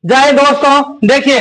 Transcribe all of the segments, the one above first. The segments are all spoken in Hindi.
जय दोस्तों, देखिए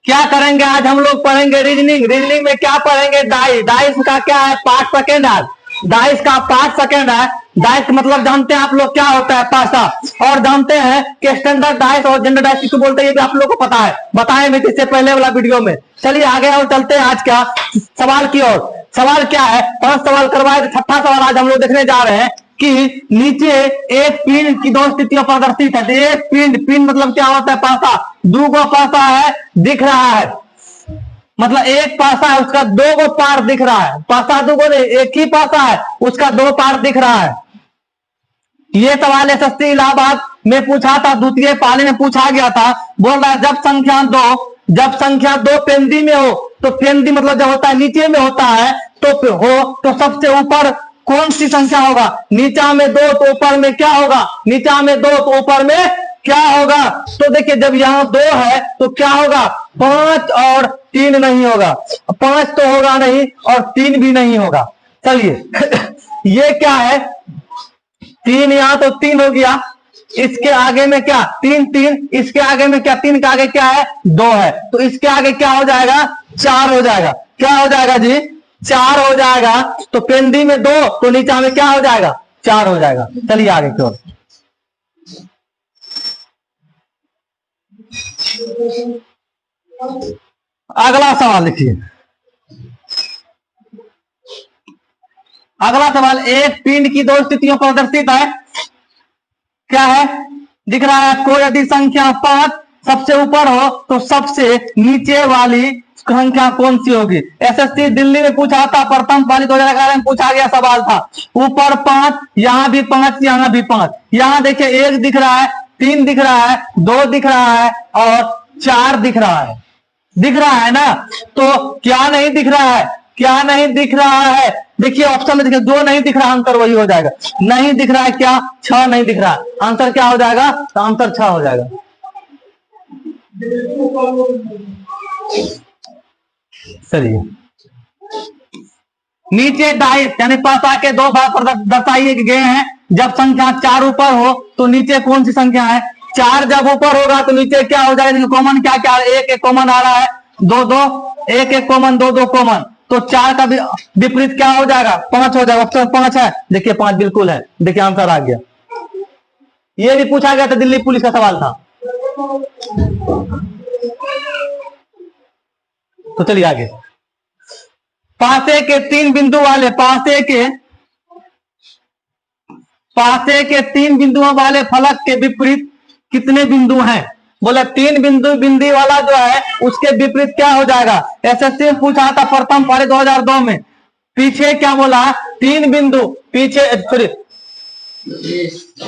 क्या करेंगे आज हम लोग पढ़ेंगे रीजनिंग। रीजनिंग में क्या पढ़ेंगे? डाइस। डाइस का क्या है? पार्ट सेकेंड है। डाइस का पार्ट सेकेंड है। डाइस मतलब जानते हैं आप लोग क्या होता है? पासा। और जानते हैं कि स्टैंडर्ड डाइस और जेंडर डाइस किसको बोलते हैं, ये भी आप लोग को पता है, बताए भी इससे पहले वाला वीडियो में। चलिए आगे और चलते हैं आज क्या सवाल की ओर। सवाल क्या है? 5 सवाल करवाए, तो छठा सवाल आज हम लोग देखने जा रहे हैं कि नीचे एक पिंड की 2 स्थितियां प्रदर्शित है। एक पिंड, पिंड मतलब क्या होता है? पासा। 2 गो पासा है दिख रहा है, मतलब एक पासा है उसका 2 गो पार दिख रहा है। पासा 2 गो नहीं, एक ही पासा है उसका 2 पार दिख रहा है। ये सवाल एसएससी इलाहाबाद में पूछा था, द्वितीय पाली में पूछा गया था। बोल रहा है जब संख्या 2 पेंदी में हो, तो पेंदी मतलब जब होता है नीचे में होता है, तो सबसे ऊपर कौन सी संख्या होगा? नीचा में 2 तो ऊपर में क्या होगा? नीचा में 2 तो ऊपर में क्या होगा? तो देखिए जब यहां 2 है तो क्या होगा? 5 और 3 नहीं होगा। 5 तो होगा नहीं और 3 भी नहीं होगा। चलिए ये क्या है? 3 यहां तो 3 हो गया, इसके आगे में क्या? 3 3, इसके आगे में क्या? 3 के आगे क्या है? 2 है, तो इसके आगे क्या हो जाएगा? 4 हो जाएगा। क्या हो जाएगा जी? 4 हो जाएगा। तो पेंदी में 2 तो नीचा में क्या हो जाएगा? 4 हो जाएगा। चलिए आगे की ओर। अगला सवाल लिखिए। अगला सवाल, एक पिंड की 2 स्थितियों प्रदर्शित है। क्या है? दिख रहा है आपको, यदि संख्या 5 सबसे ऊपर हो तो सबसे नीचे वाली संख्या कौन सी होगी? एसएससी दिल्ली में पूछा था, प्रथम पाली 2011 में पूछा गया सवाल था। ऊपर 5, यहां भी 5, यहां भी 5। यहां देखिए 1 दिख रहा है, 3 दिख रहा है, 2 दिख रहा है और 4 दिख रहा है। दिख रहा है ना? तो क्या नहीं दिख रहा है? क्या नहीं दिख रहा है? देखिए ऑप्शन में देखिए 2 नहीं दिख रहा, आंसर वही हो जाएगा। नहीं दिख रहा है क्या? 6 नहीं दिख रहा, आंसर क्या हो जाएगा? तो आंसर 6 हो जाएगा। चलिए नीचे डाइस यानी पासा के 2 भाग दर्शाए गए हैं। जब संख्या 4 ऊपर हो तो नीचे कौन सी संख्या है? 4 जब ऊपर होगा तो नीचे क्या हो जाएगा? कॉमन क्या क्या? 1 1 कॉमन आ रहा है, 2 2, 1 1 कॉमन, 2 2 कॉमन, तो 4 का विपरीत क्या हो जाएगा? 5 हो जाएगा। ऑप्शन 5 है। देखिए 5 बिल्कुल है। देखिए आंसर आ गया। ये भी पूछा गया था, दिल्ली पुलिस का सवाल था। तो चलिए आगे। पासे के 3 बिंदु वाले पासे के 3 बिंदुओं वाले फलक के विपरीत कितने बिंदु हैं? बोले 3 बिंदु वाला जो है उसके विपरीत क्या हो जाएगा? एसएससी में पूछा था प्रथम पाली 2002 में। पीछे क्या बोला? 3 बिंदु पीछे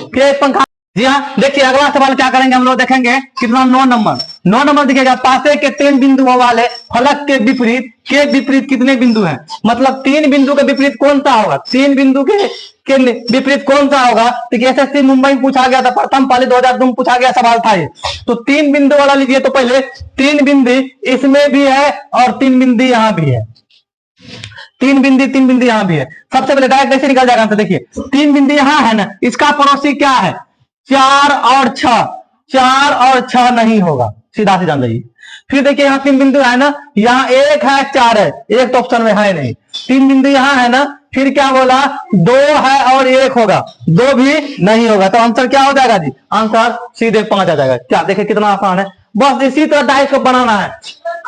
के पंखा। जी हाँ, देखिए अगला सवाल क्या करेंगे हम लोग, देखेंगे कितना 9 नंबर। 9 नंबर दिखेगा, पासे के 3 बिंदुओं वाले फलक के विपरीत कितने बिंदु हैं? मतलब 3 बिंदु के विपरीत कौन सा होगा? 3 बिंदु के विपरीत कौन सा होगा? तो एसएससी मुंबई में पूछा गया था, प्रथम पाली 2002 में पूछा गया सवाल था ये। तो 3 बिंदु वाला लीजिए। तो पहले 3 बिंदु इसमें भी है और 3 बिंदु यहां भी है। 3 बिंदु यहां भी है। सबसे पहले डायरेक्ट ऐसे निकल जाएगा। देखिए 3 बिंदु यहां है ना, इसका पड़ोसी क्या है? 4 और 6। 4 और 6 नहीं होगा, सीधा से जान जाइए। फिर देखिए यहाँ 3 बिंदु है ना, यहाँ 1 है 4 है, 1 तो ऑप्शन में है नहीं। 3 बिंदु यहाँ है ना, फिर क्या बोला? 2 है और 1 होगा, 2 भी नहीं होगा। तो आंसर क्या हो जाएगा जी? आंसर सीधे 5 आ जाएगा। क्या देखिए कितना आसान है। बस इसी तरह डाइस को बनाना है।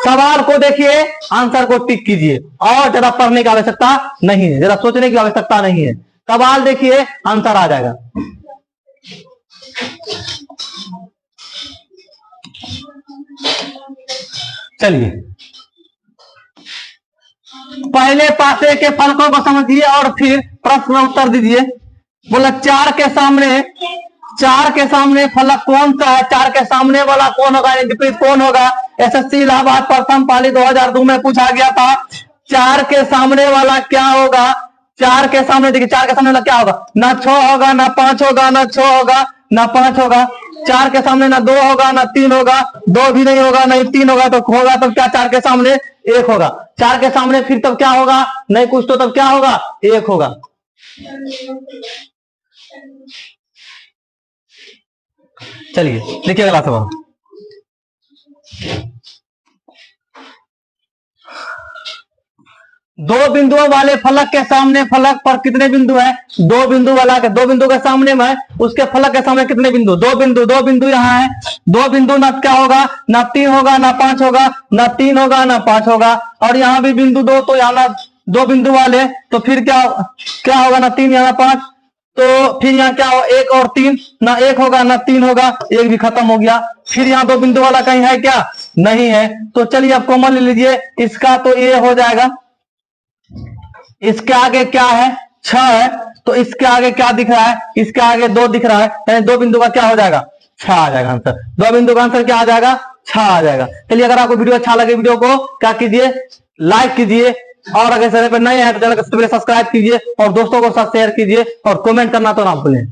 सवाल को देखिए, आंसर को टिक कीजिए, और ज्यादा पढ़ने की आवश्यकता नहीं है, ज्यादा सोचने की आवश्यकता नहीं है। सवाल देखिए, आंसर आ जाएगा। चलिए पहले पासे के फलकों को समझिए और फिर प्रश्न उत्तर दीजिए। बोला 4 के सामने फलक कौन सा है? 4 के सामने वाला कौन होगा? विपरीत कौन होगा? एसएससी इलाहाबाद प्रथम पाली 2002 में पूछा गया था। 4 के सामने वाला क्या होगा? 4 के सामने देखिए, 4 के सामने वाला क्या होगा? ना 6 होगा, ना 5 होगा, ना 6 होगा, ना 5 होगा। 4 के सामने ना 2 होगा, ना 3 होगा, 2 भी नहीं होगा, नहीं 3 होगा, तो होगा तब क्या? 4 के सामने 1 होगा। 4 के सामने फिर तब क्या होगा? नहीं कुछ, तो तब क्या होगा? 1 होगा। चलिए देखिए अगला सवाल। दो बिंदुओं वाले फलक के सामने फलक पर कितने बिंदु है? दो बिंदु वाला के दो बिंदु के सामने में उसके फलक के सामने कितने बिंदु? दो बिंदु यहाँ है। दो बिंदु ना क्या होगा, ना 3 होगा ना 5 होगा, ना 3 होगा ना 5 होगा, और यहाँ भी बिंदु 2, तो यहाँ ना दो बिंदु वाले, तो फिर क्या क्या होगा, ना 3 यहाँ 5, तो फिर यहाँ क्या होगा, 1 और 3, ना 1 होगा ना 3 होगा, 1 भी खत्म हो गया। फिर यहाँ दो बिंदु वाला कहीं है क्या? नहीं है। तो चलिए आप कॉमन ले लीजिए इसका, तो ये हो जाएगा। इसके आगे क्या है? 6 है, तो इसके आगे क्या दिख रहा है? इसके आगे 2 दिख रहा है, यानी दो बिंदु का क्या हो जाएगा? 6 आ जाएगा आंसर। दो बिंदु का आंसर क्या आ जाएगा? 6 आ जाएगा। चलिए अगर आपको वीडियो अच्छा लगे, वीडियो को क्या कीजिए, लाइक कीजिए, और अगर चैनल पर नए हैं तो चैनल को सब्सक्राइब कीजिए, और दोस्तों को साथ शेयर कीजिए, और कमेंट करना तो ना भूलें।